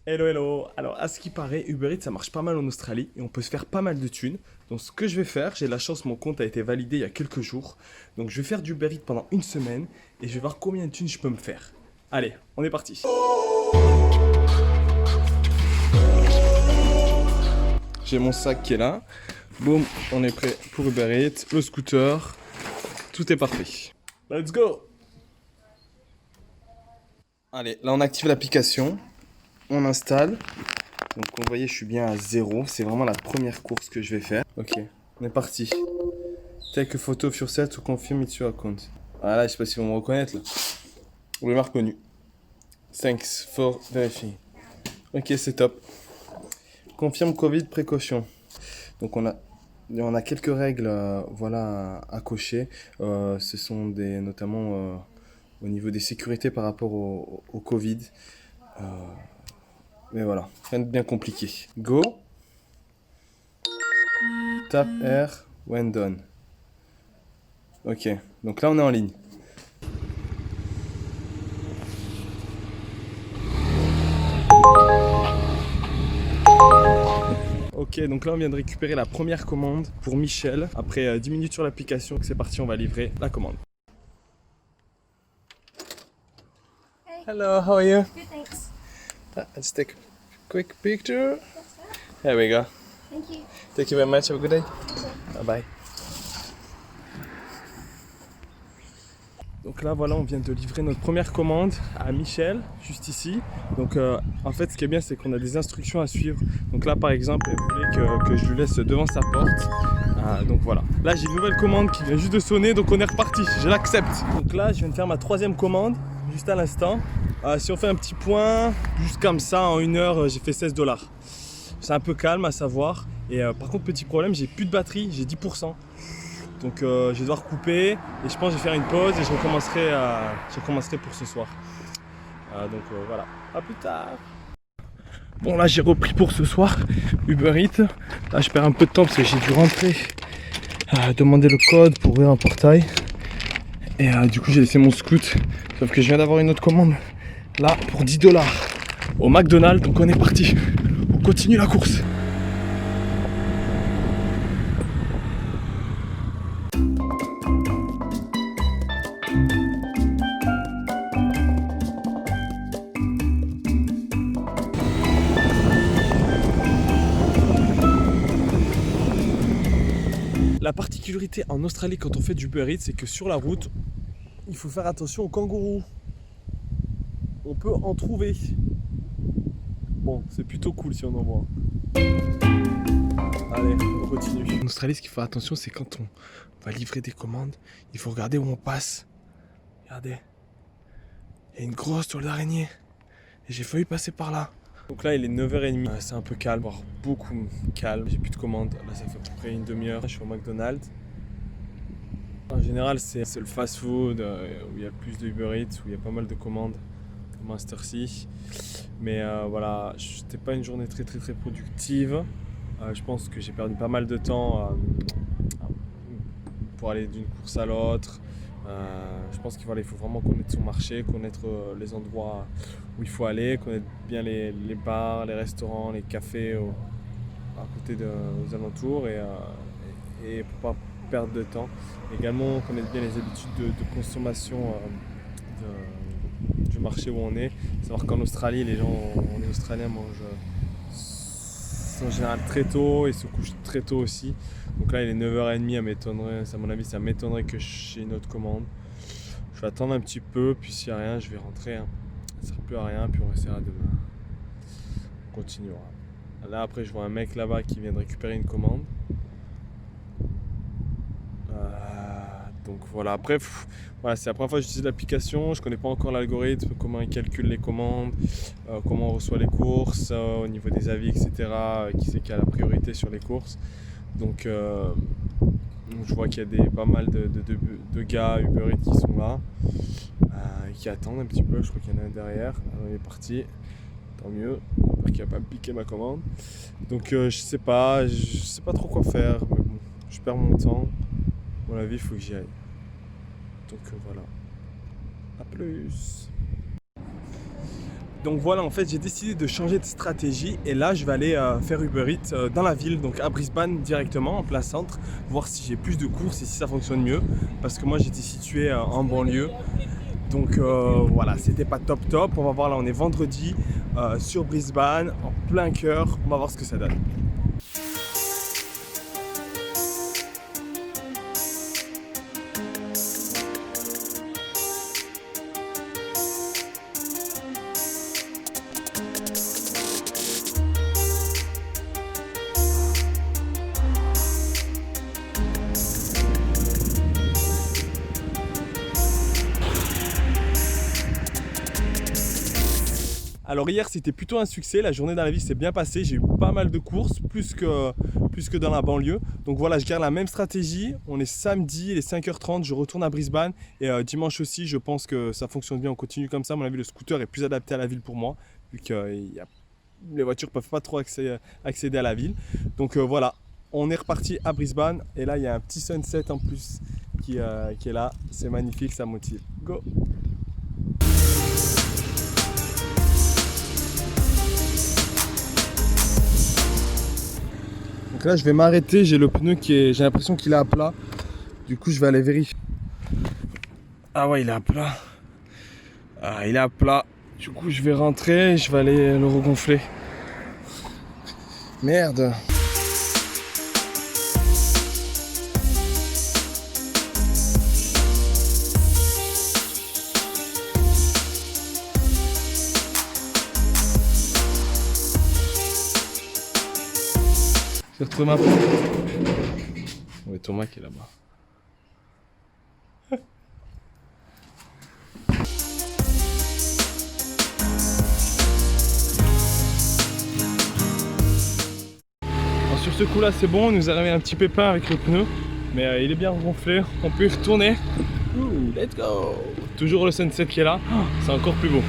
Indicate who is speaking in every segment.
Speaker 1: Hello hello. Alors à ce qui paraît, Uber Eats ça marche pas mal en Australie et on peut se faire pas mal de thunes. Donc ce que je vais faire, j'ai de la chance, mon compte a été validé il y a quelques jours. Donc je vais faire du Uber Eats pendant une semaine et je vais voir combien de thunes je peux me faire. Allez, on est parti. J'ai mon sac qui est là. Boum, on est prêt pour Uber Eats, le scooter. Tout est parfait. Let's go. Allez, là on active l'application. On installe. Donc vous voyez, je suis bien à 0. C'est vraiment la première course que je vais faire. Ok, on est parti. Take a photo of yourself to confirm it's your account. Voilà, je sais pas si vous me reconnaissez là. Vous m'avez reconnu. Thanks for verifying. Ok, c'est top. Confirme Covid précaution. Donc on a quelques règles voilà, à cocher. Ce sont notamment au niveau des sécurités par rapport au Covid. Mais voilà, rien de bien compliqué. Go. Tap R when done. Ok, donc là on est en ligne. Ok, donc là on vient de récupérer la première commande pour Michel. Après 10 minutes sur l'application, c'est parti, on va livrer la commande.
Speaker 2: Hey,
Speaker 1: Hello, how are you?
Speaker 2: good, thanks.
Speaker 1: Let's take a quick picture.
Speaker 2: That's that.
Speaker 1: There we go.
Speaker 2: Thank you.
Speaker 1: Thank you very much, have a good day. Bye bye. Donc là voilà, on vient de livrer notre première commande à Michel, juste ici. Donc en fait ce qui est bien, c'est qu'on a des instructions à suivre. Donc là par exemple, elle voulait que je lui laisse devant sa porte. Donc voilà. Là j'ai une nouvelle commande qui vient juste de sonner, donc on est reparti, je l'accepte. Donc là je viens de faire ma troisième commande, juste à l'instant. Si on fait un petit point, juste comme ça, en 1 heure, j'ai fait 16 $. C'est un peu calme à savoir. Et par contre petit problème, j'ai plus de batterie, j'ai 10%. Donc je vais devoir couper et je pense que je vais faire une pause et je recommencerai pour ce soir. Voilà, à plus tard. Bon là j'ai repris pour ce soir Uber Eats. Là je perds un peu de temps parce que j'ai dû rentrer, demander le code pour ouvrir un portail. Et du coup j'ai laissé mon scoot. Sauf que je viens d'avoir une autre commande là pour 10 $ au McDonald's. Donc on est parti, on continue la course. La particularité en Australie quand on fait du Uber Eats, c'est que sur la route, il faut faire attention aux kangourous. On peut en trouver. Bon, c'est plutôt cool si on en voit. Allez, on continue. En Australie, ce qu'il faut faire attention, c'est quand on va livrer des commandes, il faut regarder où on passe. Regardez, il y a une grosse toile d'araignée. Et j'ai failli passer par là. Donc là il est 9h30, c'est un peu calme, voire beaucoup calme. J'ai plus de commandes, là ça fait à peu près une demi-heure. Je suis au McDonald's. En général c'est le fast food où il y a plus de Uber Eats, où il y a pas mal de commandes comme à cette heure-ci. Mais voilà, c'était pas une journée très productive. Je pense que j'ai perdu pas mal de temps pour aller d'une course à l'autre. Je pense qu'il faut vraiment connaître son marché, connaître les endroits où il faut aller, connaître bien les bars, les restaurants, les cafés à côté aux alentours et pour pas perdre de temps. Également connaître bien les habitudes de consommation du marché où on est. Savoir qu'en Australie, les Australiens mangent en général très tôt et se couchent très tôt aussi. Donc là il est 9h30, à mon avis ça m'étonnerait que j'ai une autre commande. Je vais attendre un petit peu, puis s'il n'y a rien je vais rentrer. Ça ne sert plus à rien, puis on essaiera demain. On continuera. Là après je vois un mec là-bas qui vient de récupérer une commande. Donc voilà, après voilà, c'est la première fois que j'utilise l'application, je connais pas encore l'algorithme, comment il calcule les commandes, comment on reçoit les courses, au niveau des avis, etc. Qui c'est qui a la priorité sur les courses. Donc je vois qu'il y a pas mal de gars Uber Eats qui sont là, qui attendent un petit peu. Je crois qu'il y en a un derrière. Alors, il est parti, tant mieux, j'espère qu'il va pas me piquer ma commande. Donc je sais pas trop quoi faire, mais bon, je perds mon temps. À mon avis il faut que j'y aille. Donc voilà, à plus. Donc voilà, en fait, j'ai décidé de changer de stratégie et là, je vais aller faire Uber Eats dans la ville, donc à Brisbane directement, en plein centre, voir si j'ai plus de courses et si ça fonctionne mieux. Parce que moi, j'étais situé en banlieue. Donc voilà, c'était pas top top. On va voir, là, on est vendredi sur Brisbane, en plein cœur. On va voir ce que ça donne. Alors hier c'était plutôt un succès, la journée dans la ville s'est bien passée, j'ai eu pas mal de courses, plus que dans la banlieue. Donc voilà, je garde la même stratégie, on est samedi, il est 5h30, je retourne à Brisbane et dimanche aussi je pense que ça fonctionne bien, on continue comme ça. À mon avis le scooter est plus adapté à la ville pour moi, vu que les voitures peuvent pas trop accéder à la ville. Donc voilà, on est reparti à Brisbane et là il y a un petit sunset en plus qui est là, c'est magnifique, ça motive. Go! Donc là je vais m'arrêter, j'ai le pneu j'ai l'impression qu'il est à plat. Du coup je vais aller vérifier. Ah ouais, il est à plat. Ah, il est à plat. Du coup je vais rentrer et je vais aller le regonfler. Merde. J'ai retrouvé ma pompe. Ouais, Thomas qui est là-bas. Alors, sur ce coup-là, c'est bon. On nous a arrivé un petit pépin avec le pneu. Mais il est bien gonflé. On peut y retourner. Ouh, let's go! Toujours le sunset qui est là. Oh, c'est encore plus beau.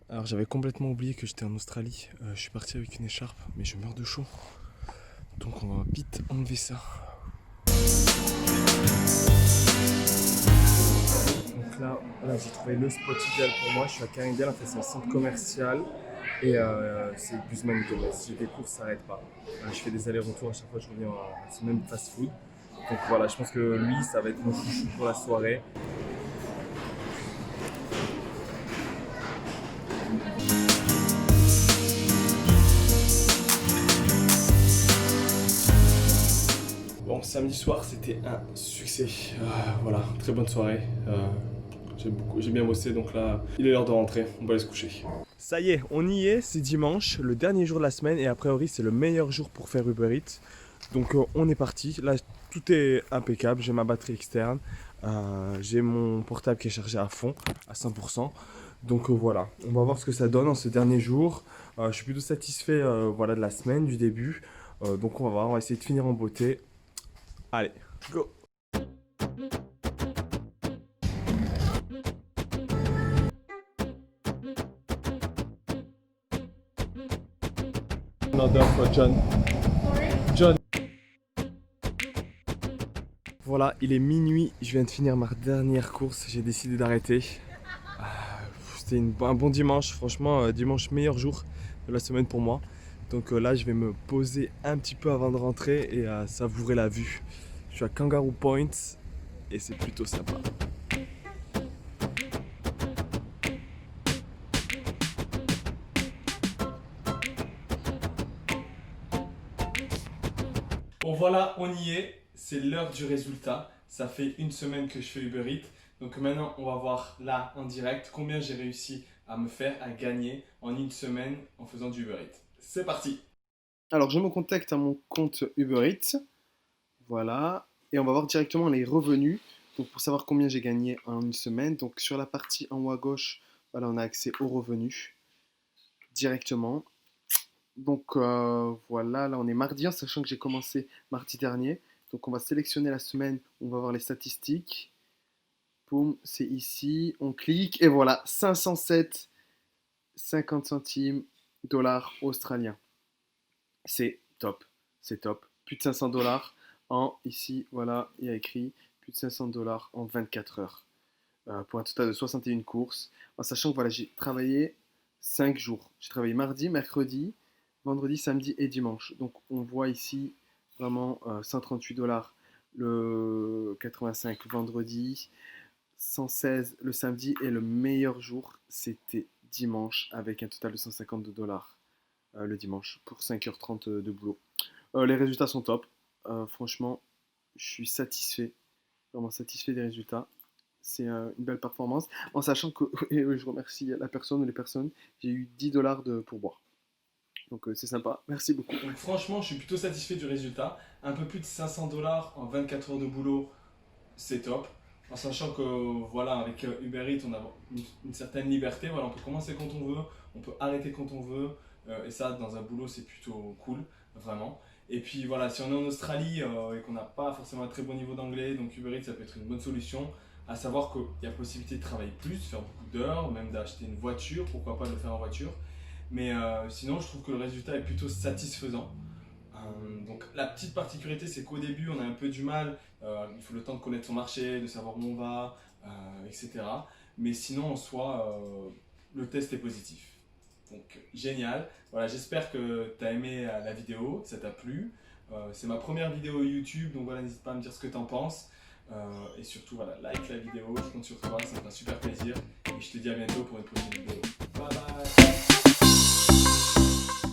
Speaker 1: Alors j'avais complètement oublié que j'étais en Australie, je suis parti avec une écharpe mais je meurs de chaud, donc on va vite enlever ça. Donc là j'ai trouvé le spot idéal pour moi, je suis à Caringale, en fait c'est un centre commercial et c'est Guzman y Gomez. Si j'ai des courses ça n'arrête pas, je fais des allers-retours à chaque fois que je reviens à ce même fast food. Donc voilà, je pense que lui ça va être mon chouchou pour la soirée. Bon, samedi soir c'était un succès, voilà, très bonne soirée, j'ai bien bossé donc là il est l'heure de rentrer, on va aller se coucher. Ça y est, on y est, c'est dimanche, le dernier jour de la semaine et a priori c'est le meilleur jour pour faire Uber Eats. Donc on est parti, là tout est impeccable, j'ai ma batterie externe, j'ai mon portable qui est chargé à fond, à 100%. Donc voilà, on va voir ce que ça donne en ce dernier jour. Je suis plutôt satisfait voilà, de la semaine, du début. Donc on va voir, on va essayer de finir en beauté. Allez, go! Another for John. John. Voilà, il est minuit, je viens de finir ma dernière course, j'ai décidé d'arrêter. C'était un bon dimanche, franchement, dimanche meilleur jour de la semaine pour moi. Donc là, je vais me poser un petit peu avant de rentrer et savourer la vue. Je suis à Kangaroo Point et c'est plutôt sympa. Bon voilà, on y est, c'est l'heure du résultat. Ça fait une semaine que je fais Uber Eats. Donc maintenant, on va voir là en direct combien j'ai réussi à me faire, à gagner en une semaine en faisant du Uber Eats. C'est parti! Alors je me contacte à mon compte Uber Eats. Voilà. Et on va voir directement les revenus. Donc pour savoir combien j'ai gagné en une semaine. Donc sur la partie en haut à gauche, voilà, on a accès aux revenus directement. Donc voilà, là on est mardi, en sachant que j'ai commencé mardi dernier. Donc on va sélectionner la semaine, on va voir les statistiques. Boum, c'est ici, on clique et voilà, 507,50 centimes dollars australiens. C'est top, c'est top. Plus de 500 dollars. ici, voilà, il y a écrit plus de 500 dollars en 24 heures. Pour un total de 61 courses. En sachant que voilà, j'ai travaillé 5 jours. J'ai travaillé mardi, mercredi, vendredi, samedi et dimanche. Donc on voit ici vraiment 138 dollars le 85 vendredi, 116 le samedi et le meilleur jour c'était dimanche avec un total de 152 dollars le dimanche pour 5h30 de boulot. Les résultats sont top. Franchement, je suis satisfait, vraiment satisfait des résultats. C'est une belle performance. En sachant que, et je remercie la personne ou les personnes, j'ai eu 10 dollars de pourboire. Donc c'est sympa, merci beaucoup.
Speaker 3: Donc franchement, je suis plutôt satisfait du résultat. Un peu plus de 500 dollars en 24 heures de boulot, c'est top. En sachant que voilà, avec Uber Eats, on a une certaine liberté. Voilà, on peut commencer quand on veut, on peut arrêter quand on veut. Et ça, dans un boulot, c'est plutôt cool, vraiment. Et puis voilà, si on est en Australie et qu'on n'a pas forcément un très bon niveau d'anglais, donc Uber Eats, ça peut être une bonne solution. À savoir qu'il y a possibilité de travailler plus, faire beaucoup d'heures, même d'acheter une voiture, pourquoi pas de le faire en voiture. Mais sinon, je trouve que le résultat est plutôt satisfaisant. Donc la petite particularité, c'est qu'au début, on a un peu du mal. Il faut le temps de connaître son marché, de savoir où on va, etc. Mais sinon, en soi, le test est positif. Donc génial. Voilà, j'espère que tu as aimé la vidéo, que ça t'a plu. C'est ma première vidéo YouTube, donc voilà, n'hésite pas à me dire ce que tu en penses. Et surtout, voilà, like la vidéo, je compte sur toi, ça me fera super plaisir. Et je te dis à bientôt pour une prochaine vidéo. Bye bye.